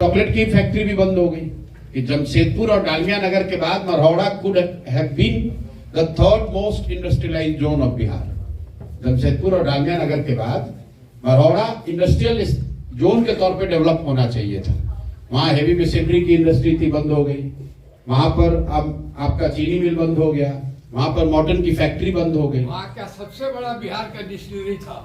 Chocolate की factory भी बंद हो गई कि जमशेदपुर और डालमिया नगर के बाद Marhaura could have been the third most industrialised zone of Bihar. Jamshedpur और डालमिया नगर के बाद मरौड़ा इंडस्ट्रियल जोन के तौर पे डेवलप होना चाहिए था। वहां हेवी मशीनरी की इंडस्ट्री थी, बंद हो गई। वहां पर अब आपका चीनी मिल बंद हो गया, वहां पर मॉडर्न की फैक्ट्री बंद हो गई। वहाँ का सबसे बड़ा बिहार का डिस्टिलरी था,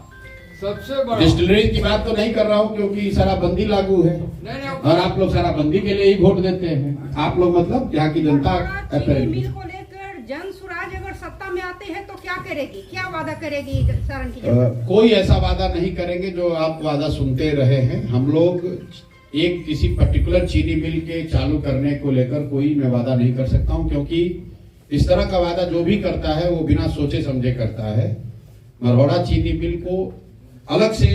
सबसे बड़ा। डिस्टिलरी की बात तो नहीं कर रहा हूँ क्योंकि शराबबंदी लागू है नहीं, और आप लोग शराबबंदी के लिए ही वोट देते हैं। आप लोग मतलब यहाँ की जनता चीनी मिल को लेकर जन स्वराज अगर सत्ता में आते हैं तो क्या करेगी, क्या वादा करेगी सारण की जनता? कोई ऐसा वादा नहीं करेंगे जो आप वादा सुनते रहे हैं। हम लोग एक किसी पर्टिकुलर चीनी मिल के चालू करने को लेकर कोई मैं वादा नहीं कर सकता हूं, क्योंकि इस तरह का वादा जो भी करता है वो बिना सोचे समझे करता है। मरौड़ा चीनी मिल को अलग से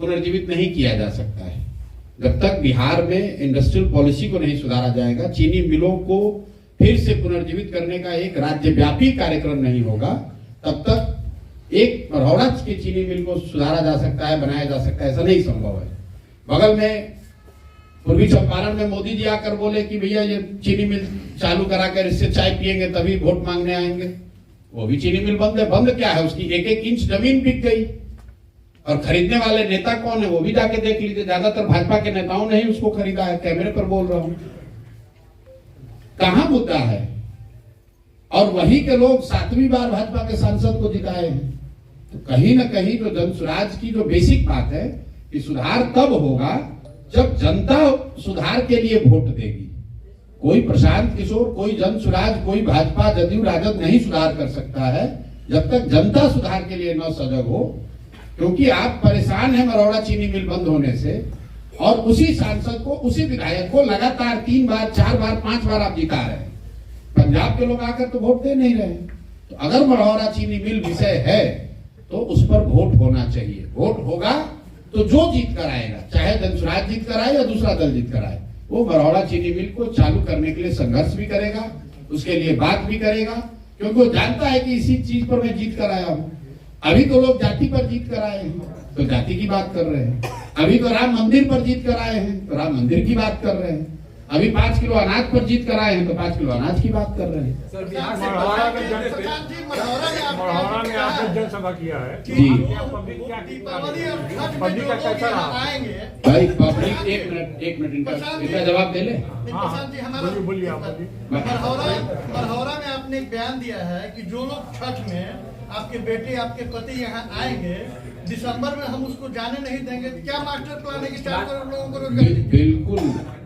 पुनर्जीवित नहीं किया जा सकता है जब तक बिहार में इंडस्ट्रियल पॉलिसी को नहीं सुधारा जाएगा। चीनी मिलों को फिर से पुनर्जीवित करने का एक राज्यव्यापी कार्यक्रम नहीं होगा, तब तक एक मरौड़ा की चीनी मिल को सुधारा जा सकता है, बनाया जा सकता है, ऐसा नहीं संभव है। बगल में पूर्वी चंपारण में मोदी जी आकर बोले कि भैया ये चीनी मिल चालू करा कर इससे चाय पियेंगे तभी वोट मांगने आएंगे। वो भी चीनी मिल बंद है। बंद क्या है, उसकी एक एक इंच जमीन बिक गई और खरीदने वाले नेता कौन है वो भी जाके देख लीजिए। ज्यादातर भाजपा के नेताओं ने ही उसको खरीदा है, कैमरे पर बोल रहा हूं। कहां मुद्दा है? और वहीं के लोग 7वीं बार भाजपा के सांसद को जिताए हैं। तो कहीं ना कहीं जो जन स्वराज की जो बेसिक बात है कि सुधार तब होगा जब जनता सुधार के लिए वोट देगी। कोई प्रशांत किशोर, कोई जन स्वराज, कोई भाजपा, जदयू, राजद नहीं सुधार कर सकता है जब तक जनता सुधार के लिए न सजग हो। क्योंकि आप परेशान हैं मरौड़ा चीनी मिल बंद होने से, और उसी सांसद को, उसी विधायक को लगातार 3 बार, 4 बार, 5 बार आप जिता रहे हैं। पंजाब के लोग आकर तो वोट दे नहीं रहे। तो अगर मरौड़ा चीनी मिल विषय है तो उस पर वोट होना चाहिए। वोट होगा तो जो जीत कर आएगा, चाहे जनस्वराज जीत कर आए या दूसरा दल जीत कर आए, वो मरौड़ा चीनी मिल को चालू करने के लिए संघर्ष भी करेगा, उसके लिए बात भी करेगा, क्योंकि वो जानता है कि इसी चीज पर मैं जीत कर आया हूं। अभी तो लोग जाति पर जीत कर आए हैं तो जाति की बात कर रहे हैं। अभी तो राम मंदिर पर जीत कर आए हैं तो राम मंदिर की बात कर रहे हैं। अभी 5 किलो अनाज पर जीत कर आए हैं तो 5 किलो अनाज की बात कर रहे हैं। सर, बिहार मरौड़ा में आपने जनसभा किया है जी। पब्लिक का कैसा रहा? भाई पब्लिक, एक मिनट इनका जवाब दे ले। बोलिए आप। मरौड़ा में आपने एक बयान दिया है कि जो लोग छठ में आपके बेटे, आपके पति यहाँ आएंगे, दिसंबर में हम उसको जाने नहीं देंगे। क्या मास्टर प्लान है कि 4 करोड़ लोगों को रोजगार देंगे? बिल्कुल।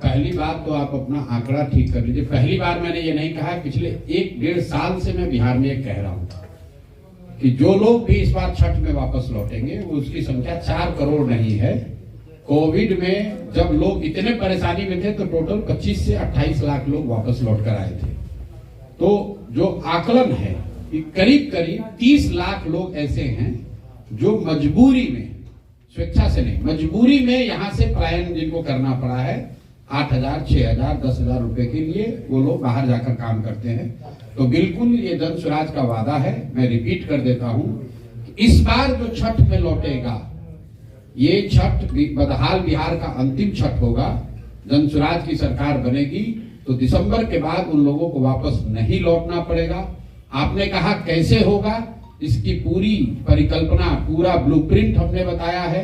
पहली बात तो आप अपना आंकड़ा ठीक कर लीजिए। पहली बार मैंने ये नहीं कहा, पिछले 1-1.5 साल से मैं बिहार में ये कह रहा हूँ कि जो लोग भी इस बार छठ में वापस लौटेंगे वो उसकी संख्या 4 करोड़ नहीं है। कोविड में जब लोग इतने परेशानी में थे तो टोटल 25 से 28 लाख लोग वापस लौट कर आए थे। तो जो आकलन है कि करीब करीब 30 लाख लोग ऐसे हैं जो मजबूरी में, स्वेच्छा से नहीं, मजबूरी में यहाँ से पलायन जिनको करना पड़ा है। 8,000, 6,000, 10,000 रुपए के लिए वो लोग बाहर जाकर काम करते हैं। तो बिल्कुल ये जन स्वराज का वादा है। मैं रिपीट कर देता हूं कि इस बार जो छठ में लौटेगा, ये छठ बदहाल बिहार का अंतिम छठ होगा। जन स्वराज की सरकार बनेगी तो दिसंबर के बाद उन लोगों को वापस नहीं लौटना पड़ेगा। आपने कहा कैसे होगा, इसकी पूरी परिकल्पना, पूरा ब्लूप्रिंट हमने बताया है।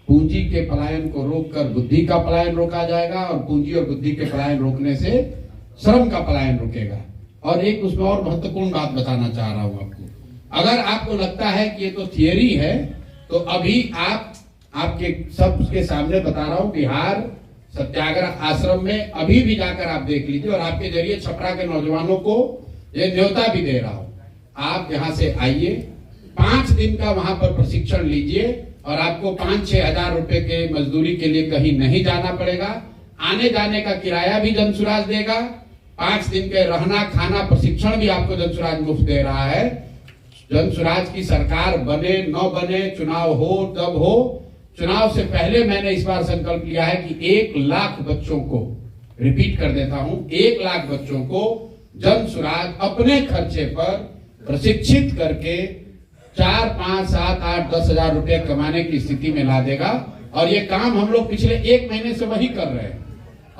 पूंजी के पलायन को रोककर बुद्धि का पलायन रोका जाएगा और पूंजी और बुद्धि के पलायन रोकने से श्रम का पलायन रुकेगा। और एक उसमें और महत्वपूर्ण बात बताना चाह रहा हूं आपको। अगर आपको लगता है कि ये तो थियरी है तो अभी आपके सबके सामने बता रहा हूं, बिहार सत्याग्रह आश्रम में अभी भी जाकर आप देख लीजिए और आपके जरिए छपरा के नौजवानों को ये न्योता भी दे रहा हूं। आप यहाँ से आइए, 5 दिन का वहां पर प्रशिक्षण लीजिए और आपको 5-6 हजार रुपए के मजदूरी के लिए कहीं नहीं जाना पड़ेगा। आने जाने का किराया भी जन स्वराज देगा। 5 दिन के रहना खाना प्रशिक्षण भी आपको जन स्वराज मुफ्त दे रहा है। जन स्वराज की सरकार बने न बने, चुनाव हो तब हो, चुनाव से पहले मैंने इस बार संकल्प लिया है कि 1 लाख बच्चों को, रिपीट कर देता हूं, 1 लाख बच्चों को जन स्वराज अपने खर्चे पर प्रशिक्षित करके 4, 5, 7, 8, 10 हजार रुपए कमाने की स्थिति में ला देगा। और ये काम हम लोग पिछले 1 महीने से वही कर रहे हैं।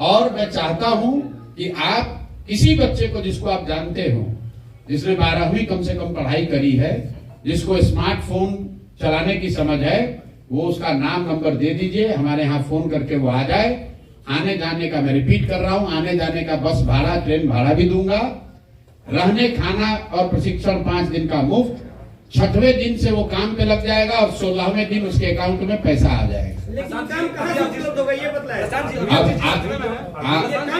और मैं चाहता हूं कि आप किसी बच्चे को जिसको आप जानते हो, जिसने 12वीं कम से कम पढ़ाई करी है, जिसको स्मार्टफोन चलाने की समझ है, वो उसका नाम नंबर दे दीजिए, हमारे यहाँ फोन करके वो आ जाए। आने जाने का मैं रिपीट कर रहा हूं, आने जाने का बस भाड़ा, ट्रेन भाड़ा भी दूंगा, रहने खाना और प्रशिक्षण 5 दिन का मुफ्त। 6वें दिन से वो काम पे लग जाएगा और 16वें दिन उसके अकाउंट में पैसा आ जाएगा। लेकिन काम कहाँ से उपलब्ध होगा ये बतलाएं। अब काम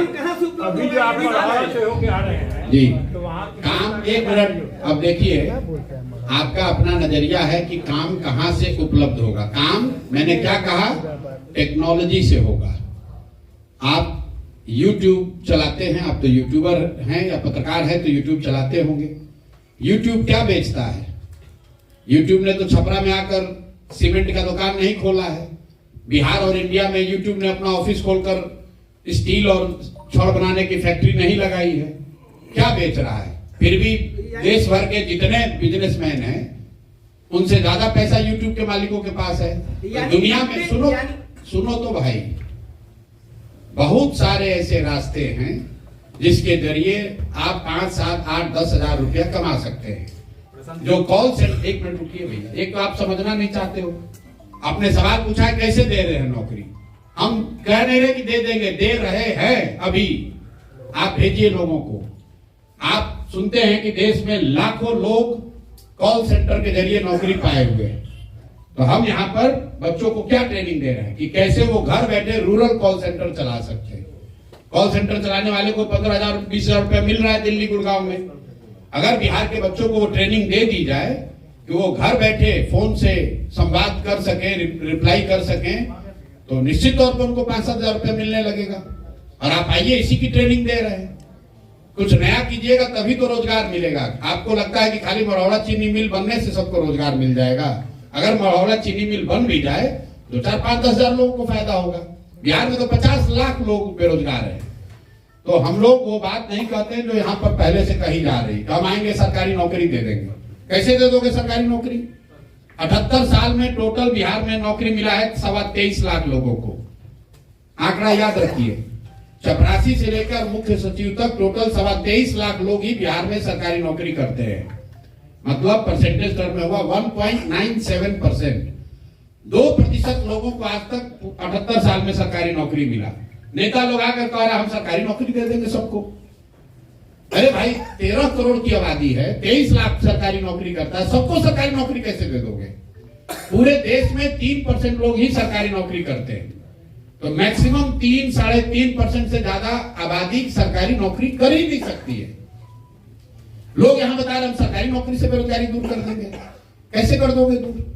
कहाँ से उपलब्ध अभी जो आप मढ़ौरा से होके आ रहे हैं जी, तो वहाँ काम 1 मिनट। अब देखिए, आपका अपना नजरिया है कि काम कहाँ से उपलब्ध होगा। काम मैंने क्या कहा, टेक्नोलॉजी से होगा। आप YouTube चलाते हैं, आप तो यूट्यूबर हैं या पत्रकार हैं तो YouTube चलाते होंगे। YouTube क्या बेचता है? YouTube ने तो छपरा में आकर सीमेंट का दुकान नहीं खोला है। बिहार और इंडिया में YouTube ने अपना ऑफिस खोलकर स्टील और छड़ बनाने की फैक्ट्री नहीं लगाई है। क्या बेच रहा है? फिर भी देश भर के जितने बिजनेसमैन हैं उनसे ज्यादा पैसा YouTube के मालिकों के पास है। तो दुनिया में सुनो तो भाई, बहुत सारे ऐसे रास्ते हैं जिसके जरिए आप 5, 7, 8, 10 हजार रुपया कमा सकते हैं। जो कॉल सेंटर, 1 मिनट रुकिए भैया, एक तो आप समझना नहीं चाहते हो। आपने सवाल पूछा है कैसे दे रहे हैं नौकरी, हम कह नहीं रहे कि दे देंगे, दे रहे हैं। अभी आप भेजिए लोगों को। आप सुनते हैं कि देश में लाखों लोग कॉल सेंटर के जरिए नौकरी पाए हुए हैं। तो हम यहाँ पर बच्चों को क्या ट्रेनिंग दे रहे हैं कि कैसे वो घर बैठे रूरल कॉल सेंटर चला सकते हैं। कॉल सेंटर चलाने वाले को 15,000 20,000 रुपया मिल रहा है दिल्ली गुड़गांव में। अगर बिहार के बच्चों को वो ट्रेनिंग दे दी जाए कि वो घर बैठे फोन से संवाद कर सके, रिप्लाई कर सके, तो निश्चित तौर पर उनको 5-7 हजार रुपया मिलने लगेगा। और आप आइए, इसी की ट्रेनिंग दे रहे हैं। कुछ नया कीजिएगा तभी तो रोजगार मिलेगा। आपको लगता है कि खाली मढ़ौरा चीनी मिल बनने से सबको रोजगार मिल जाएगा? अगर मढ़ौरा चीनी मिल बन भी जाए तो 4-5-10 हजार लोगों को फायदा होगा। बिहार में तो 50 लाख लोग बेरोजगार हैं। तो हम लोग वो बात नहीं कहते जो यहाँ पर पहले से कही जा रही, हम आएंगे सरकारी नौकरी दे देंगे। कैसे दे दोगे सरकारी नौकरी? 78 साल में टोटल बिहार में नौकरी मिला है 23.25 लाख लोगों को। आंकड़ा याद रखिए, चपरासी से लेकर मुख्य सचिव तक टोटल 23.25 लाख लोग ही बिहार में सरकारी नौकरी करते हैं। मतलब परसेंटेज टर्म में हुआ 1.97%। 2% लोगों को आज तक 78 साल में सरकारी नौकरी मिला। नेता लोग आकर कह रहे हम सरकारी नौकरी दे देंगे सबको। अरे भाई, 13 करोड़ की आबादी है, 23 लाख सरकारी नौकरी करता है, सबको सरकारी नौकरी कैसे दे दोगे? पूरे देश में 3% लोग ही सरकारी नौकरी करते हैं। तो मैक्सिमम 3-3.5% से ज्यादा आबादी सरकारी नौकरी कर ही नहीं सकती है। लोग यहां बता रहे हम सरकारी नौकरी से बेरोजगारी दूर कर देंगे। कैसे कर दोगे दूर?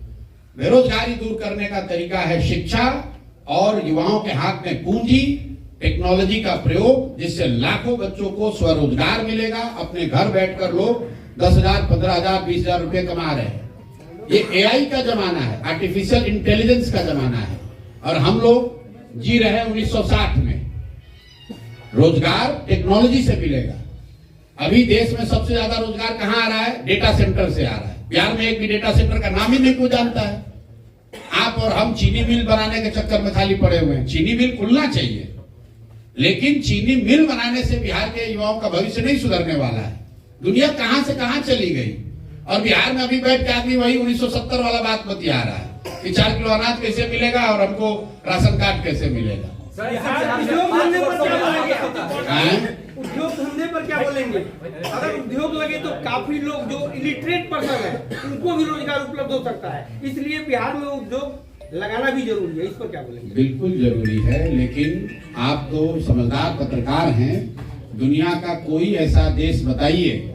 बेरोजगारी दूर करने का तरीका है शिक्षा और युवाओं के हाथ में पूंजी, टेक्नोलॉजी का प्रयोग, जिससे लाखों बच्चों को स्वरोजगार मिलेगा। अपने घर बैठकर लोग 10,000, 15,000, 20,000 रुपए कमा रहे हैं। ये AI का जमाना है, आर्टिफिशियल इंटेलिजेंस का जमाना है, और हम लोग जी रहे हैं 1960 में। रोजगार टेक्नोलॉजी से मिलेगा। अभी देश में सबसे ज्यादा रोजगार कहां आ रहा है? डेटा सेंटर से आ रहा है। बिहार में एक भी डेटा सेंटर का नाम ही नहीं कोई जानता है। आप और हम चीनी मिल बनाने के चक्कर में खाली पड़े हुए हैं। चीनी मिल खुलना चाहिए, लेकिन चीनी मिल बनाने से बिहार के युवाओं का भविष्य नहीं सुधरने वाला है। दुनिया कहां से कहां चली गई, और बिहार में अभी बैठ के आदमी वही 1970 वाला बात बतिया रहा है कि 4 किलो अनाज कैसे मिलेगा और हमको राशन कार्ड कैसे मिलेगा। उद्योग धंधे पर क्या बोलेंगे? अगर उद्योग लगे तो काफी लोग जो इलिटरेट पर्सन है उनको भी रोजगार उपलब्ध हो सकता है। इसलिए बिहार में उद्योग लगाना भी जरूरी है। इस पर क्या बोलेंगे? बिल्कुल जरूरी है, लेकिन आप तो समझदार पत्रकार हैं। दुनिया का कोई ऐसा देश बताइए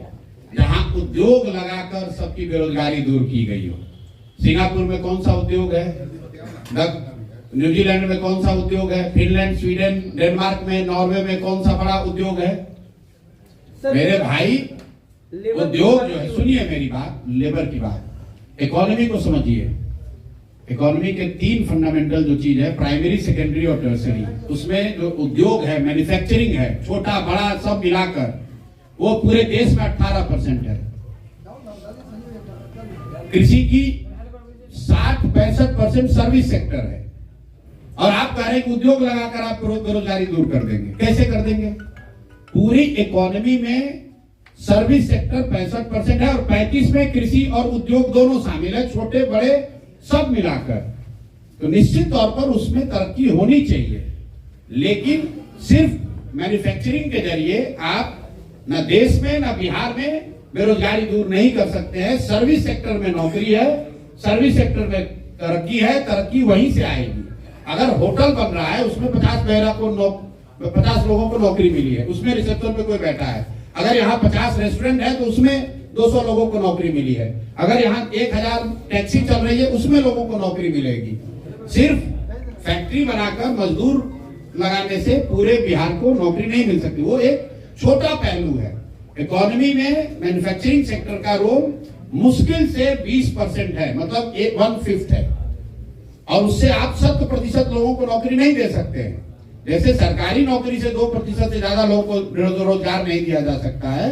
जहां उद्योग लगाकर सबकी बेरोजगारी दूर की गई हो। सिंगापुर में कौन सा उद्योग है? न्यूजीलैंड में कौन सा उद्योग है? फिनलैंड, स्वीडन, डेनमार्क में, नॉर्वे में कौन सा बड़ा उद्योग है? मेरे भाई, उद्योग जो है, सुनिए मेरी बात, लेबर की बात, इकोनॉमी को समझिए। इकोनॉमी के 3 फंडामेंटल जो चीज है, प्राइमरी, सेकेंडरी और टर्सरी, उसमें जो उद्योग है, मैन्युफैक्चरिंग है, छोटा बड़ा सब मिलाकर वो पूरे देश में 18% है। कृषि की 60-65% सर्विस सेक्टर है। और आप कह रहे हैं कि उद्योग लगाकर आप बेरोजगारी दूर कर देंगे। कैसे कर देंगे? पूरी इकोनॉमी में सर्विस सेक्टर 65% है और 35 में कृषि और उद्योग दोनों शामिल है, छोटे बड़े सब मिलाकर। तो निश्चित तौर पर उसमें तरक्की होनी चाहिए, लेकिन सिर्फ मैन्युफैक्चरिंग के जरिए आप न देश में न बिहार में बेरोजगारी दूर नहीं कर सकते हैं। सर्विस सेक्टर में नौकरी है, सर्विस सेक्टर में तरक्की है, तरक्की वहीं से आएगी। अगर होटल बन रहा है उसमें 50 लोगों को नौकरी मिली है, उसमें रिसेप्शन पे कोई बैठा है। अगर यहाँ 50 रेस्टोरेंट है तो उसमें 200 लोगों को नौकरी मिली है। अगर यहाँ 1000 टैक्सी चल रही है उसमें लोगों को नौकरी मिलेगी। सिर्फ फैक्ट्री बनाकर मजदूर लगाने से पूरे बिहार को नौकरी नहीं मिल सकती। वो एक छोटा पहलू है। इकोनॉमी में मैन्युफैक्चरिंग सेक्टर का रोल मुश्किल से 20% है, मतलब 1/5 है, और उससे आप 100% लोगों को नौकरी नहीं दे सकते हैं। जैसे सरकारी नौकरी से 2% से ज्यादा लोगों को रोजगार नहीं दिया जा सकता है,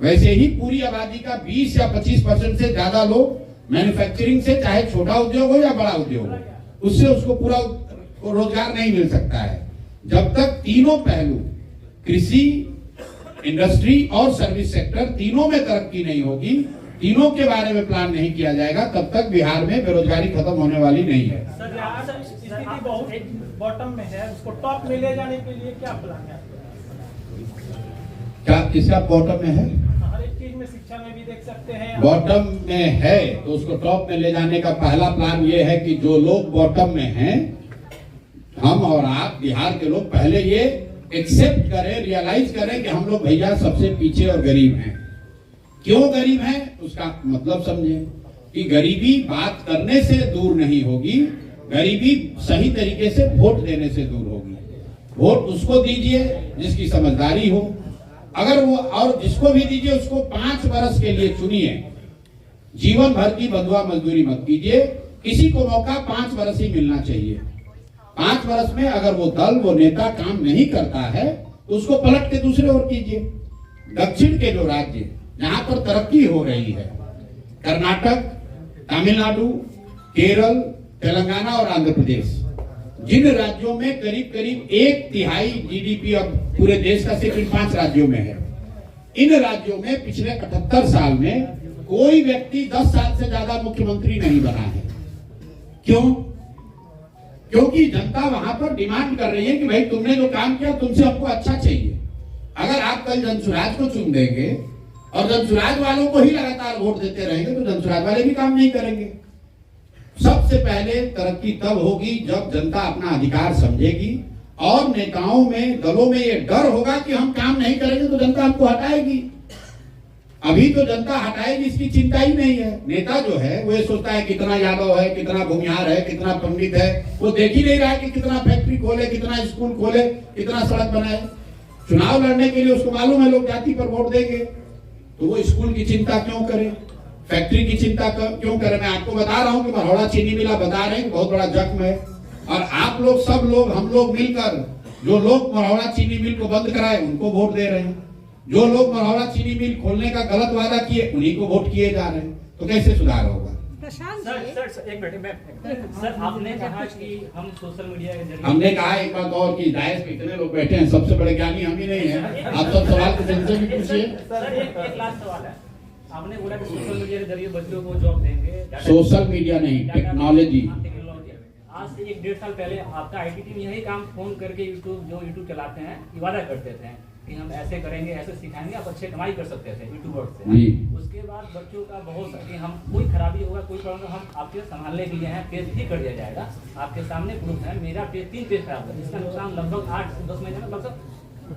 वैसे ही पूरी आबादी का 20 या 25% से ज्यादा लोग मैन्युफैक्चरिंग से, चाहे छोटा उद्योग हो या बड़ा उद्योग हो, उससे उसको पूरा रोजगार नहीं मिल सकता है। जब तक तीनों पहलू कृषि, इंडस्ट्री और सर्विस सेक्टर तीनों में तरक्की नहीं होगी, तीनों के बारे में प्लान नहीं किया जाएगा, तब तक बिहार में बेरोजगारी खत्म होने वाली नहीं है। सर यहाँ से स्थिति बहुत बॉटम में है, उसको टॉप में ले जाने के लिए क्या प्लान है? क्या किसका बॉटम में है? हर एक चीज में, शिक्षा में भी देख सकते हैं। बॉटम में है तो उसको टॉप में ले जाने का पहला प्लान ये है कि जो लोग बॉटम में हैं, हम और आप बिहार के लोग पहले ये एक्सेप्ट करें, रियलाइज करें कि हम लोग भैया सबसे पीछे और गरीब हैं। क्यों गरीब हैं उसका मतलब समझें कि गरीबी बात करने से दूर नहीं होगी, गरीबी सही तरीके से वोट देने से दूर होगी। वोट उसको दीजिए जिसकी समझदारी हो, अगर वो, और जिसको भी दीजिए उसको 5 वर्ष के लिए चुनिए। जीवन भर की बंधुआ मजदूरी मत कीजिए, किसी को मौका 5 वर्ष ही मिलना चाहिए। 5 वर्ष में अगर वो दल, वो नेता काम नहीं करता है तो उसको पलट के दूसरे ओर कीजिए। दक्षिण के जो राज्य जहां पर तरक्की हो रही है, कर्नाटक, तमिलनाडु, केरल, तेलंगाना और आंध्र प्रदेश, जिन राज्यों में करीब करीब 1/3 जीडीपी अब पूरे देश का सिर्फ इन 5 राज्यों में है, इन राज्यों में पिछले 78 साल में कोई व्यक्ति 10 साल से ज्यादा मुख्यमंत्री नहीं बना है। क्यों? क्योंकि जनता वहां पर डिमांड कर रही है कि भाई तुमने जो काम किया तुमसे हमको अच्छा चाहिए। अगर आप कल जनसुराज को चुन देंगे और जनसुराज वालों को ही लगातार वोट देते रहेंगे तो जनसुराज वाले भी काम नहीं करेंगे। सबसे पहले तरक्की तब होगी जब जनता अपना अधिकार समझेगी और नेताओं में, दलों में ये डर होगा कि हम काम नहीं करेंगे तो जनता हमको हटाएगी। अभी तो जनता हटाएगी इसकी चिंता ही नहीं है। नेता जो है वो ये सोचता है कितना यादव है, कितना भूमिहार है, कितना पंडित है, वो देख ही नहीं रहा है कि कितना फैक्ट्री खोले, कितना स्कूल खोले, कितना सड़क बनाए। चुनाव लड़ने के लिए उसको मालूम है लोग जाति पर वोट देंगे, तो वो स्कूल की चिंता क्यों करे, फैक्ट्री की चिंता क्यों करे। मैं आपको बता रहा हूं कि मरौड़ा चीनी मिला बता रहे हैं बहुत बड़ा जख्म है, और आप लोग, सब लोग, हम लोग मिलकर जो लोग मरौड़ा चीनी मिल को बंद कराए उनको वोट दे रहे हैं, जो लोग मरौड़ा चीनी मिल खोलने का गलत वादा किए उन्हीं को वोट किए जा रहे हैं। तो कैसे सुधार होगा? प्रशांत सर एक मिनट, सर आपने कहा कि हम सोशल मीडिया के जरिए, हमने कहा एक बात और कि डायस पे इतने लोग बैठे हैं, सबसे बड़े ज्ञानी हम ही नहीं है। आप सब सवाल को जिनसे भी पूछिए। सर एक लास्ट सवाल है, आपने बोला कि सोशल मीडिया के जरिए बच्चों को जॉब देंगे। सोशल मीडिया नहीं, टेक्नोलॉजी। आज से 1-1.5 साल पहले आपका आईटी टीम यही काम फोन करके यूट्यूब चलाते हैं, वादा करते थे कि हम ऐसे करेंगे, ऐसे सिखाएंगे, आप अच्छे कमाई कर सकते थे यूट्यूबर से। उसके बाद बच्चों का बहुत कि हम कोई खराबी होगा, कोई प्रॉब्लम, हम आपके संभालने के लिए हैं, पेज ठीक कर दिया जाएगा। आपके सामने प्रूफ है, मेरा पेज 3 पेज खराब है, इसका नुकसान लगभग 8-10 महीने में लगभग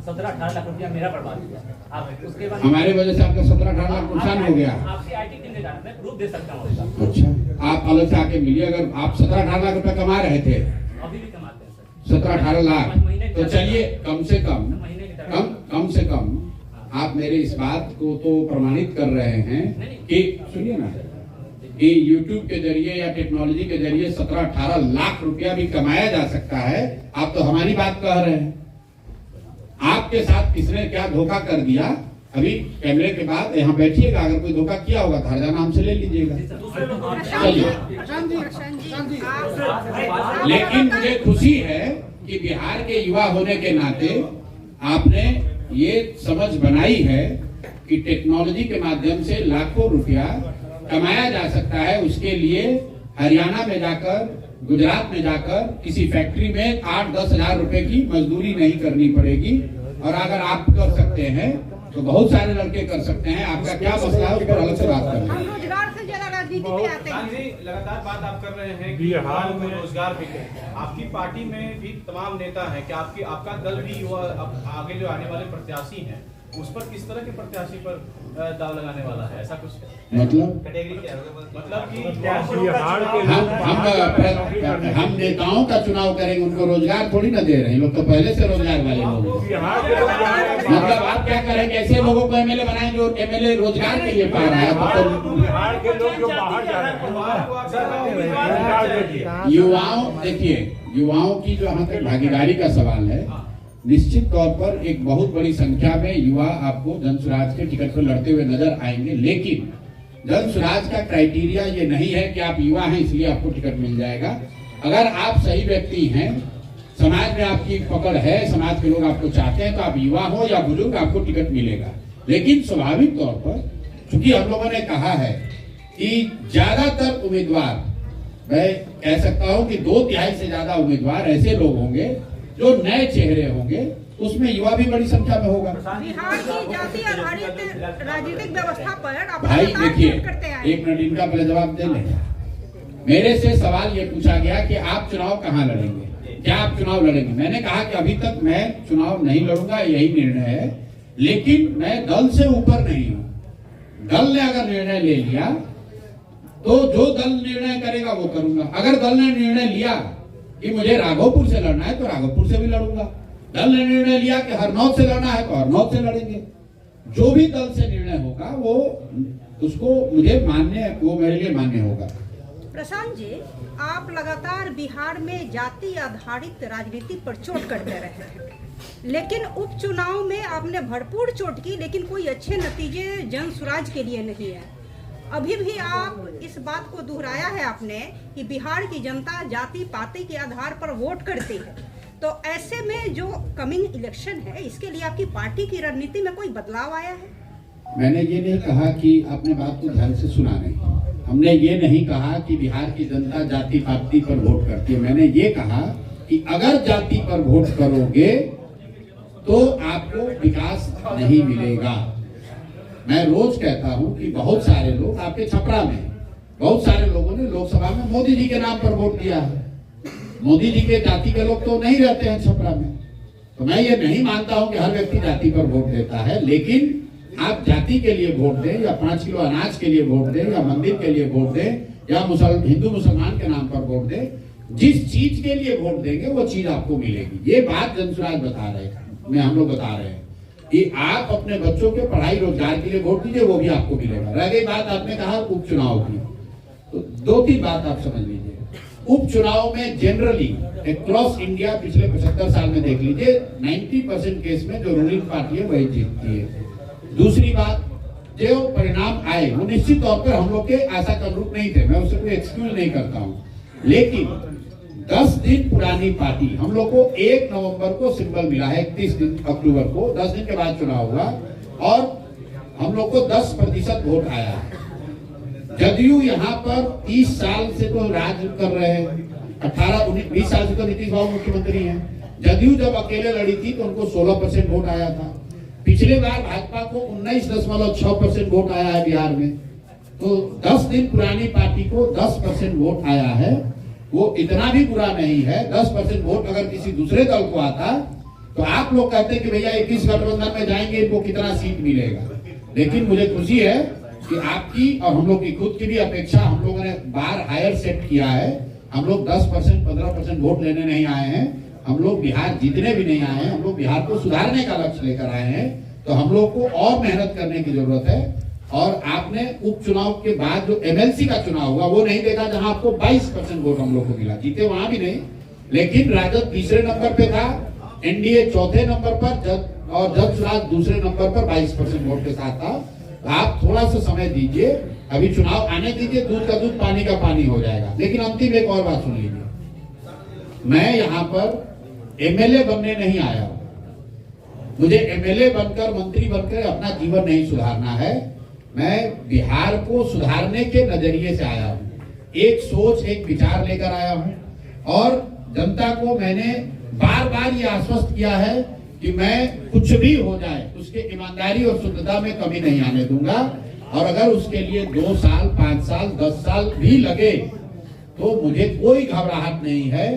17-18 लाख रुपया मेरा बर्बाद हो गया। आप उसके बाद हमारे वजह से आपका 17-18 लाख नुकसान हो गया। आपकी आईटी टीम ने जाना, मैं प्रूफ दे सकता हूँ। अच्छा, आप अलग से आके मिलिए। अगर आप 17-18 लाख रुपए कमा रहे थे, अभी भी कमाते हैं सर 17-18 लाख, तो चलिए कम से कम आप मेरे इस बात को तो प्रमाणित कर रहे हैं कि, सुनिए ना, कि YouTube के जरिए या टेक्नोलॉजी के जरिए 17-18 लाख रुपया भी कमाया जा सकता है। आप तो हमारी बात कह रहे हैं। आपके साथ किसने क्या धोखा कर दिया, अभी कैमरे के बाद यहाँ बैठिएगा, अगर कोई धोखा किया होगा तो हरजाना हमसे ले लीजिएगा। प्रशांत जी लेकिन मुझे खुशी है कि बिहार के युवा होने के नाते आपने ये समझ बनाई है कि टेक्नोलॉजी के माध्यम से लाखों रुपया कमाया जा सकता है। उसके लिए हरियाणा में जाकर, गुजरात में जाकर किसी फैक्ट्री में 8-10 हजार रुपए की मजदूरी नहीं करनी पड़ेगी। और अगर आप कर सकते हैं तो बहुत सारे लड़के कर सकते हैं। आपका क्या मसला है, उस पर अलग से बात करें। हम रोजगार से ज्यादा राजनीति पे आते हैं। लगातार बात आप कर रहे हैं कि बिहार में रोजगार भी है। आपकी पार्टी में भी तमाम नेता हैं कि आपका दल भी आगे जो आने वाले प्रत्याशी हैं उस पर किस तरह के प्रत्याशी पर दाव लगाने वाला है, ऐसा कुछ मतलब कैटेगरी क्या है? मतलब कि हम नेताओं का चुनाव करेंगे, उनको रोजगार थोड़ी ना दे रहे हैं। लोग तो पहले से रोजगार वाले लोग हैं। मतलब आप क्या करेंगे, ऐसे लोगों को एमएलए बनाएंगे जो एमएलए रोजगार के लिए पा रहा है। बिहार के लोग जो बाहर जा रहे हैं, युवाओं, देखिए युवाओं की जो यहाँ तक भागीदारी का सवाल है, निश्चित तौर पर एक बहुत बड़ी संख्या में युवा आपको जन स्वराज के टिकट पर लड़ते हुए नजर आएंगे। लेकिन जन स्वराज का क्राइटेरिया ये नहीं है कि आप युवा हैं इसलिए आपको टिकट मिल जाएगा। अगर आप सही व्यक्ति हैं, समाज में आपकी पकड़ है, समाज के लोग आपको चाहते हैं, तो आप युवा हो या बुजुर्ग आपको टिकट मिलेगा। लेकिन स्वाभाविक तौर पर चूंकि हम लोगों ने कहा है कि ज्यादातर उम्मीदवार, मैं कह सकता हूं कि 2/3 से ज्यादा उम्मीदवार ऐसे लोग होंगे जो नए चेहरे होंगे, उसमें युवा भी बड़ी संख्या में होगा। बिहार की जाति आधारित राजनीतिक व्यवस्था पर आप भाई देखिए, करते हैं। एक मिनट इनका पहले जवाब दे लें। मेरे से सवाल ये पूछा गया कि आप चुनाव कहाँ लड़ेंगे, क्या आप चुनाव लड़ेंगे। मैंने कहा कि अभी तक मैं चुनाव नहीं लड़ूंगा, यही निर्णय है। लेकिन मैं दल से ऊपर नहीं हूं। दल ने अगर निर्णय ले लिया तो जो दल निर्णय करेगा वो करूंगा। अगर दल ने निर्णय लिया कि मुझे राघोपुर से लड़ना है तो राघोपुर से भी लड़ूंगा। दल ने निर्णय लिया कि हरनौत से लड़ना है तो हरनौत से लड़ेंगे। जो भी दल से निर्णय होगा वो उसको मुझे मान्य, वो मेरे लिए मान्य होगा। प्रशांत जी, आप लगातार बिहार में जाति आधारित राजनीति पर चोट करते रहे हैं, लेकिन उपचुनाव में आपने भरपूर चोट की, लेकिन कोई अच्छे नतीजे जन स्वराज के लिए नहीं है। अभी भी आप इस बात को दोहराया है आपने कि बिहार की जनता जाति पाति के आधार पर वोट करती है। तो ऐसे में जो कमिंग इलेक्शन है, इसके लिए आपकी पार्टी की रणनीति में कोई बदलाव आया है? मैंने ये नहीं कहा कि आपने बात को ध्यान से सुना नहीं। हमने ये नहीं कहा कि बिहार की जनता जाति पाति पर वोट करती है। मैंने ये कहा कि अगर जाति पर वोट करोगे तो आपको विकास नहीं मिलेगा। मैं रोज कहता हूं कि बहुत सारे लोग आपके छपरा में, बहुत सारे लोगों ने लोकसभा में मोदी जी के नाम पर वोट दिया है। मोदी जी के जाति के लोग तो नहीं रहते हैं छपरा में। तो मैं ये नहीं मानता हूं कि हर व्यक्ति जाति पर वोट देता है। लेकिन आप जाति के लिए वोट दें या 5 किलो अनाज के लिए वोट दें या मंदिर के लिए वोट दें या हिंदू मुसलमान के नाम पर वोट दें, जिस चीज के लिए वोट देंगे वो चीज आपको मिलेगी। ये बात जन स्वराज बता रहे हैं, हम लोग बता रहे हैं कि आप अपने बच्चों के पढ़ाई रोजगार के लिए वोट दीजिए, वो भी आपको मिलेगा। रह गई बात, आपने कहा उपचुनाव की, तो 2-3 बात आप समझ लीजिए। उपचुनाव में जनरली अक्रॉस इंडिया पिछले 75 साल में देख लीजिए 90% केस में जो रूलिंग पार्टी है वही जीतती है। दूसरी बात, जो परिणाम आए वो निश्चित तौर पर हम लोग के आशा के अनुरूप नहीं थे, मैं उससे कोई एक्सक्यूज नहीं करता हूं। लेकिन 10 दिन पुरानी पार्टी, हम लोग को 1 नवंबर को सिंबल मिला है, 31 अक्टूबर को 10 दिन के बाद चुनाव हुआ और हम लोग को 10% वोट आया। जदयू यहाँ पर 30 साल से तो राज कर रहे हैं, 18-19-20 साल से तो नीतीश बाबू मुख्यमंत्री हैं। जदयू जब अकेले लड़ी थी तो उनको 16% वोट आया था। पिछले बार भाजपा को 19.6% वोट आया है बिहार में। तो 10 दिन पुरानी पार्टी को 10% वोट आया है, वो इतना भी बुरा नहीं है। 10% वोट अगर किसी दूसरे दल को आता तो आप लोग कहते कि भैया 21 गठबंधन में जाएंगे, इनको कितना सीट मिलेगा। लेकिन मुझे खुशी है कि आपकी और हम लोग की खुद की भी अपेक्षा, हम लोगों ने बार हायर सेट किया है। हम लोग 10% 15% वोट लेने नहीं आए हैं, हम लोग बिहार जीतने भी नहीं आए हैं, हम लोग बिहार को सुधारने का लक्ष्य लेकर आए हैं। तो हम लोग को और मेहनत करने की जरूरत है। और आपने उपचुनाव के बाद जो एमएलसी का चुनाव हुआ वो नहीं देखा, जहां आपको 22% वोट हम लोग को मिला। जीते वहां भी नहीं, लेकिन राजद तीसरे नंबर पे था, एनडीए चौथे नंबर पर और जन स्वराज दूसरे नंबर पर 22% वोट के साथ था। आप थोड़ा सा समय दीजिए, अभी चुनाव आने दीजिए, दूध का दूध पानी का पानी हो जाएगा। लेकिन अंतिम एक और बात सुन लीजिए, मैं यहाँ पर एमएलए बनने नहीं आया हूँ। मुझे एमएलए बनकर, मंत्री बनकर अपना जीवन नहीं सुधारना है। मैं बिहार को सुधारने के नजरिए से आया हूँ, एक सोच, एक विचार लेकर आया हूँ। और जनता को मैंने बार बार ये आश्वस्त किया है कि मैं कुछ भी हो जाए उसके ईमानदारी और शुद्धता में कमी नहीं आने दूंगा। और अगर उसके लिए 2 साल, 5 साल, 10 साल भी लगे तो मुझे कोई घबराहट नहीं है।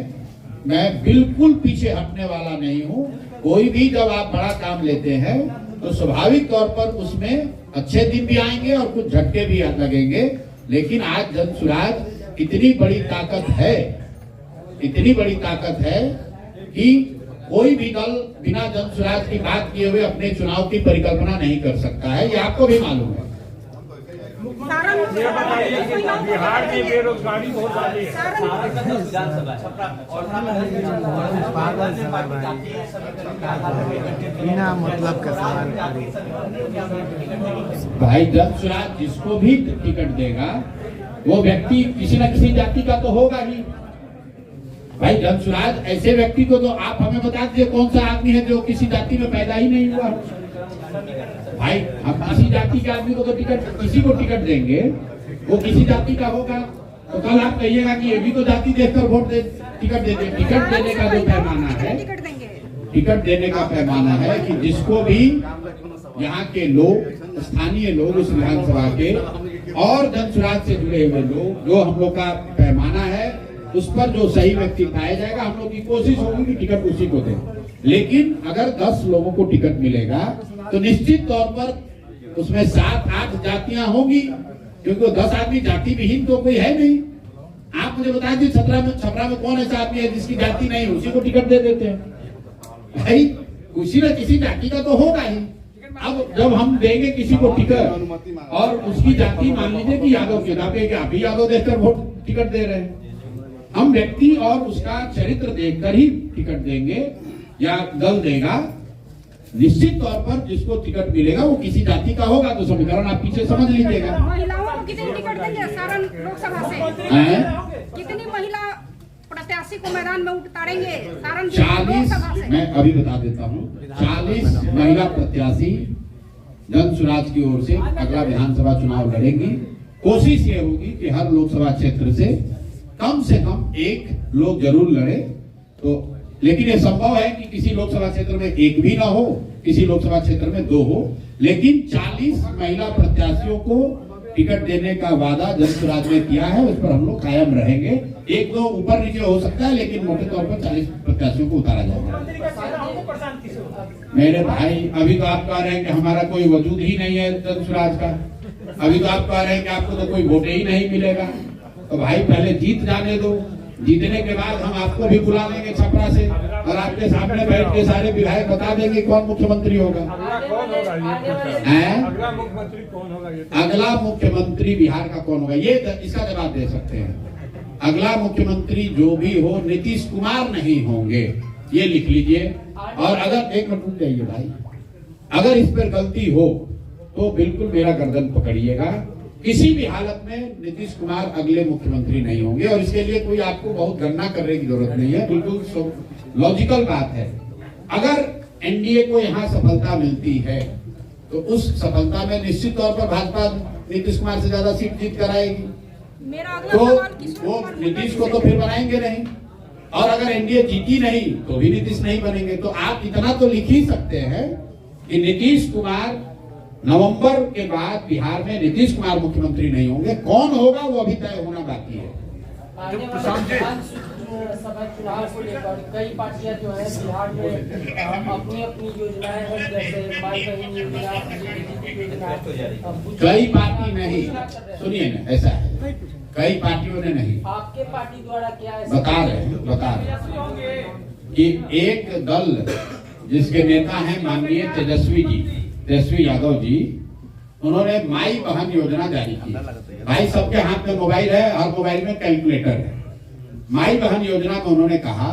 मैं बिल्कुल पीछे हटने वाला नहीं हूँ। कोई भी जब आप बड़ा काम लेते हैं तो स्वाभाविक तौर पर उसमें अच्छे दिन भी आएंगे और कुछ झटके भी लगेंगे। लेकिन आज जनसुराज इतनी बड़ी ताकत है, इतनी बड़ी ताकत है कि कोई भी दल बिना जनसुराज की बात किए हुए अपने चुनाव की परिकल्पना नहीं कर सकता है। ये आपको भी मालूम है। बिहार में बेरोजगारी बहुत ज्यादा है। बिना मतलब का सवाल भाई जनसुराज जिसको भी टिकट देगा वो व्यक्ति किसी न किसी जाति का तो होगा ही। भाई जनसुराज ऐसे व्यक्ति को तो आप हमें बता दीजिए कौन सा आदमी है जो किसी जाति में पैदा ही नहीं हुआ। भाई हम किसी जाति के आदमी को तो टिकट, किसी को टिकट देंगे वो किसी जाति का होगा। तो कल आप कहिएगा कि ये भी तो जाति देखकर वोट दे, टिकट दे दे। टिकट देने का जो पैमाना है, टिकट देने का पैमाना है कि जिसको भी यहाँ के लोग, स्थानीय लोग, उस विधानसभा के और जनसुराज से जुड़े हुए लोग, जो हम लोग का पैमाना है उस पर जो सही व्यक्ति पाया जाएगा, हम लोग की कोशिश होगी कि टिकट उसी को दें। लेकिन अगर 10 लोगों को टिकट मिलेगा तो निश्चित तौर पर उसमें 7-8 जातियां होंगी, क्योंकि 10 आदमी जाति विहीन तो कोई है नहीं। आप मुझे बता दीजिए छपरा में कौन ऐसा आदमी है जिसकी जाति नहीं, उसी को टिकट दे देते हैं। भाई किसी न किसी जाति का तो होगा ही। अब जब हम देंगे किसी को टिकट और उसकी जाति मान लीजिए कि यादव के नाते कि आप भी यादव देखकर वोट टिकट दे रहे हैं, हम व्यक्ति और उसका चरित्र देखकर ही टिकट देंगे या दल देगा। निश्चित तौर पर जिसको टिकट मिलेगा वो किसी जाति का होगा। तो समीकरण आप पीछे समझ लीजिएगा। महिलाओं को कितनी टिकट देंगे सारण लोकसभा से? कितनी महिला प्रत्याशी को मैदान में उतारेंगे सारण 40? मैं अभी बता देता हूँ, 40 महिला प्रत्याशी जनसुराज की ओर से अगला विधानसभा चुनाव लड़ेंगी। कोशिश ये होगी कि हर लोकसभा क्षेत्र से कम एक लोग जरूर लड़े। तो लेकिन ये संभव है कि किसी लोकसभा क्षेत्र में एक भी ना हो, किसी लोकसभा क्षेत्र में 2 हो। लेकिन 40 महिला प्रत्याशियों को टिकट देने का वादा जनसुराज ने किया है, उस पर हम लोग कायम रहेंगे। 1-2 ऊपर नीचे हो सकता है, लेकिन मोटे तौर पर 40 प्रत्याशियों को उतारा जाएगा। मेरे भाई, अभी तो आप कह रहे हैं कि हमारा कोई वजूद ही नहीं है जनसुराज का। अभी तो आप कह रहे हैं कि आपको तो कोई वोट ही नहीं मिलेगा। तो भाई पहले जीत जाने दो, जीतने के बाद हम आपको भी बुला लेंगे छपरा से और आपके सामने बैठ के सारे विधायक बता देंगे कौन मुख्यमंत्री होगा। अगला मुख्यमंत्री बिहार का कौन होगा, ये इसका जवाब दे सकते हैं। अगला मुख्यमंत्री जो भी हो नीतीश कुमार नहीं होंगे, ये लिख लीजिए। और अगर एक मिनट रुक जाइए भाई, अगर इस पर गलती हो तो बिल्कुल मेरा गर्दन पकड़िएगा। किसी भी हालत में नीतीश कुमार अगले मुख्यमंत्री नहीं होंगे और इसके लिए कोई आपको बहुत गणना करने की जरूरत नहीं है, बिल्कुल लॉजिकल बात है। अगर एनडीए को यहाँ सफलता मिलती है तो उस सफलता में निश्चित तौर पर भाजपा नीतीश कुमार से ज्यादा सीट जीत कर आएगी। तो वो नीतीश को तो फिर बनाएंगे नहीं, और अगर एनडीए जीती नहीं तो भी नीतीश नहीं बनेंगे। तो आप इतना तो लिख ही सकते हैं कि नीतीश कुमार नवंबर के बाद बिहार में नीतीश कुमार मुख्यमंत्री नहीं होंगे। कौन होगा वो अभी तय होना बाकी है। सभा चुनाव को लेकर कई पार्टियां जो है बिहार में अपनी अपनी योजनाएं हैं, जैसे माई बहन योजना, कई पार्टी नहीं, सुनिए ना, ऐसा है कई पार्टियों ने नहीं, आपके पार्टी द्वारा क्या बता रहे हैं कि एक दल जिसके नेता हैं माननीय तेजस्वी यादव जी, उन्होंने माई बहन योजना जारी की। भाई सबके हाथ में मोबाइल है, हर मोबाइल में कैलकुलेटर है। माई बहन योजना में उन्होंने कहा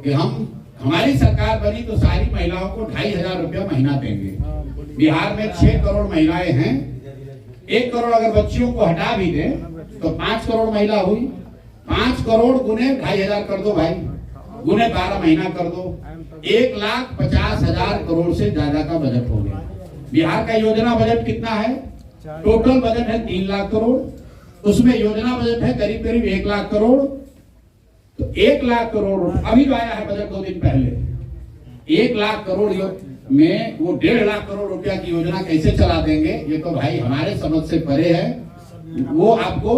कि हमारी सरकार बनी तो सारी महिलाओं को 2500 रुपया महीना देंगे। बिहार में 6 करोड़ महिलाएं हैं 1 करोड़ अगर बच्चियों को हटा भी दें तो 5 करोड़ महिला हुई। 5 करोड़ गुने 2,500 कर दो भाई, गुने 12 महीना कर दो, 1,50,000 करोड़ से ज्यादा का बजट हो गया। बिहार का योजना बजट कितना है? टोटल बजट है 3 लाख करोड़, उसमें योजना बजट है करीब करीब 1 लाख करोड़। तो 1 लाख करोड़ अभी जो आया है बजट 2 दिन पहले, 1 लाख करोड़ में वो 1.5 लाख करोड़ रुपया की योजना कैसे चला देंगे, ये तो भाई हमारे समझ से परे है। वो आपको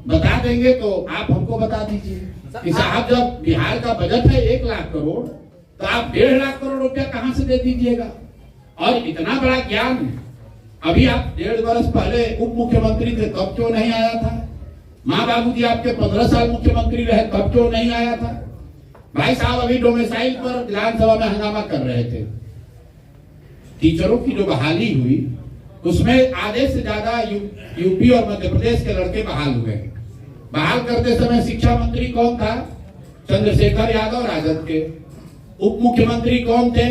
बता देंगे तो आप हमको बता दीजिए कि साहब जब बिहार का बजट है 1 लाख करोड़ तो आप 1.5 लाख करोड़ रुपया कहां से दे दीजिएगा। और इतना बड़ा ज्ञान अभी आप 1.5 वर्ष पहले उप मुख्यमंत्री थे तब क्यों नहीं आया था? माँ बाबूजी आपके 15 साल मुख्यमंत्री रहे तब क्यों नहीं आया था? भाई साहब अभी डोमिसाइल पर विधानसभा में हंगामा कर रहे थे। टीचरों की जो बहाली हुई उसमें आधे से ज्यादा यूपी और मध्य प्रदेश के लड़के बहाल हुए। बहाल करते समय शिक्षा मंत्री कौन था? चंद्रशेखर यादव राजद के। उप मुख्यमंत्री कौन थे?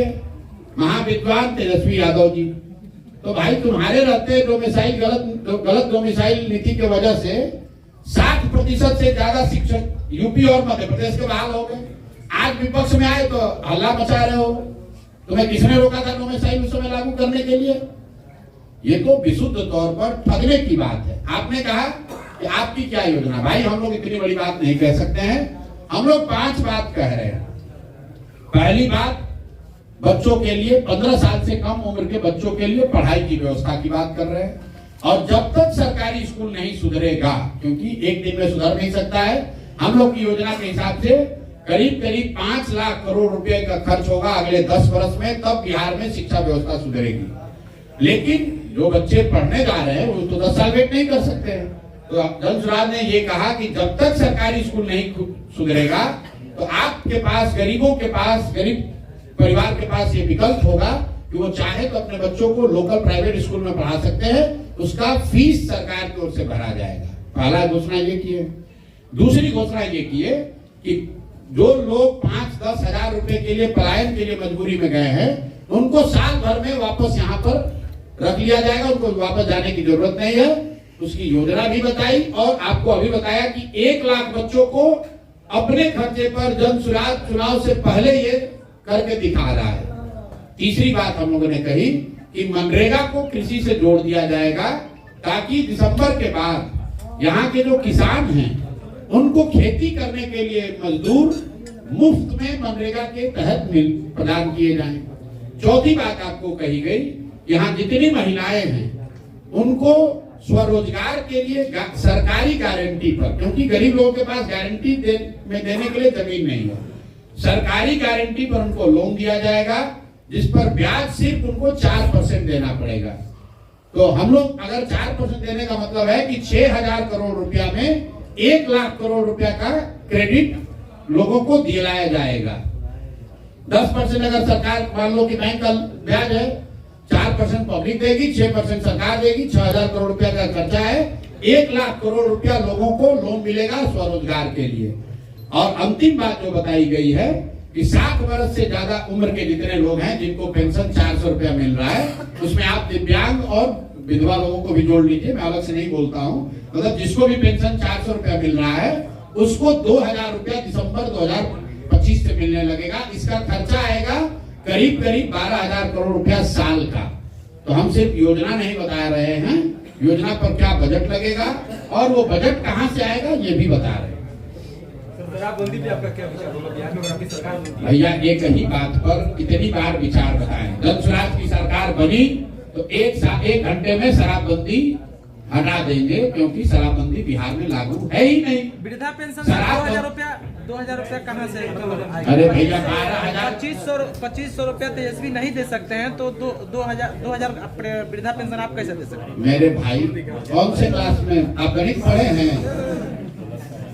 महाविद्वान तेजस्वी यादव जी। तो भाई तुम्हारे रहते डोमिसाइल गलत डोमिसाइल नीति की वजह से 60% से ज्यादा शिक्षक यूपी और मध्य प्रदेश के बहाल हो गए। आज विपक्ष में आए तो हल्ला मचा रहे हो। तुम्हें किसने रोका था डोमिसाइल उस समय लागू करने के लिए? ये तो विशुद्ध तौर पर ठगने की बात है। आपने कहा कि आपकी क्या योजना? भाई हम लोग इतनी बड़ी बात नहीं कह सकते हैं, हम लोग 5 बात कह रहे हैं। पहली बात, बच्चों के लिए 15 साल से कम उम्र के बच्चों के लिए पढ़ाई की व्यवस्था की बात कर रहे हैं। और जब तक सरकारी स्कूल नहीं सुधरेगा, क्योंकि एक दिन में सुधर नहीं सकता है, हम लोग की योजना के हिसाब से करीब करीब 5 लाख करोड़ रुपए का खर्च होगा अगले 10 वर्ष में, तब बिहार में शिक्षा व्यवस्था सुधरेगी। लेकिन जो बच्चे पढ़ने जा रहे हैं वो तो 10 साल वेट नहीं कर सकते हैं। तो जल ने ये कहा कि जब तक सरकारी स्कूल नहीं सुधरेगा तो आपके पास, गरीबों के पास, गरीब परिवार के पास ये विकल्प होगा कि वो चाहे तो अपने बच्चों को लोकल प्राइवेट स्कूल में पढ़ा सकते हैं, उसका फीस सरकार की ओर से भरा जाएगा। पहला घोषणा ये की है। दूसरी घोषणा ये की है कि जो लोग 5-10 हजार रुपए के लिए पलायन के लिए मजबूरी में गए हैं उनको साल भर में वापस यहाँ पर रख लिया जाएगा, उनको वापस जाने की जरूरत नहीं है। उसकी योजना भी बताई और आपको अभी बताया कि 1 लाख बच्चों को अपने खर्चे पर जनसुराज चुनाव से पहले ये करके दिखा रहा है। तीसरी बात हम लोगों ने कही कि मनरेगा को कृषि से जोड़ दिया जाएगा ताकि दिसंबर के बाद यहाँ के जो किसान हैं उनको खेती करने के लिए मजदूर मुफ्त में मनरेगा के तहत प्रदान किए जाएं। चौथी बात आपको कही गई, यहाँ जितनी महिलाएं हैं उनको स्वरोजगार के लिए सरकारी गारंटी पर, क्योंकि गरीब लोगों के पास गारंटी देने के लिए जमीन नहीं है, सरकारी गारंटी पर उनको लोन दिया जाएगा जिस पर ब्याज सिर्फ उनको 4% देना पड़ेगा। तो हम लोग अगर 4% देने का मतलब है कि 6,000 करोड़ रुपया में 1 लाख करोड़ रुपया का क्रेडिट लोगों को दिलाया जाएगा। 10% अगर सरकार, मान लो कि बैंक का ब्याज है, 4% पब्लिक देगी, 6% सरकार देगी, 6,000 करोड़ रुपया का खर्चा है, 1 लाख करोड़ रुपया लोगों को लोन मिलेगा स्वरोजगार के लिए। और अंतिम बात जो बताई गई है कि 60 वर्ष से ज्यादा उम्र के जितने लोग हैं जिनको पेंशन 400 रुपया मिल रहा है, उसमें आप दिव्यांग और विधवा लोगों को भी जोड़ लीजिए, मैं अलग से नहीं बोलता हूँ, मतलब जिसको भी पेंशन 400 रुपया मिल रहा है उसको 2,000 रुपया दिसंबर 2025 से मिलने लगेगा। इसका खर्चा आएगा करीब करीब 12,000 करोड़ रुपया साल का। तो हम सिर्फ योजना नहीं बता रहे हैं, योजना पर क्या बजट लगेगा और वो बजट कहाँ से आएगा ये भी बता रहे हैं। शराबबंदी पे आपका क्या विचार होगा? बिहार में आपकी सरकार भैया एक ही बात पर कितनी बार विचार बताएं। जनसुराज की सरकार बनी तो 1 घंटे में शराबबंदी हटा देंगे, क्योंकि शराबबंदी बिहार में लागू है ही नहीं। वृद्धा पेंशन 2,000 रुपया कहाँ से? अरे भैया 12,000 2500 रुपया तेजस्वी नहीं दे सकते हैं तो 2,000 वृद्धा पेंशन आप कैसे दे सकते हैं? मेरे भाई कौन से क्लास में आप गणित पढ़े हैं?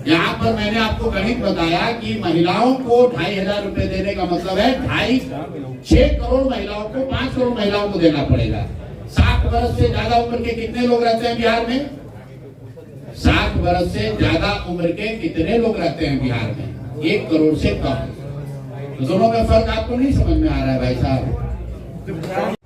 यहाँ पर मैंने आपको गणित बताया कि महिलाओं को 2,500 रुपए देने का मतलब है 6 करोड़ महिलाओं को, 5 करोड़ महिलाओं को देना पड़ेगा। 60 वर्ष से ज्यादा उम्र के कितने लोग रहते हैं बिहार में? 60 वर्ष से ज्यादा उम्र के कितने लोग रहते हैं बिहार में? 1 करोड़ से कम। दोनों में फर्क आपको नहीं समझ में आ रहा है भाई साहब?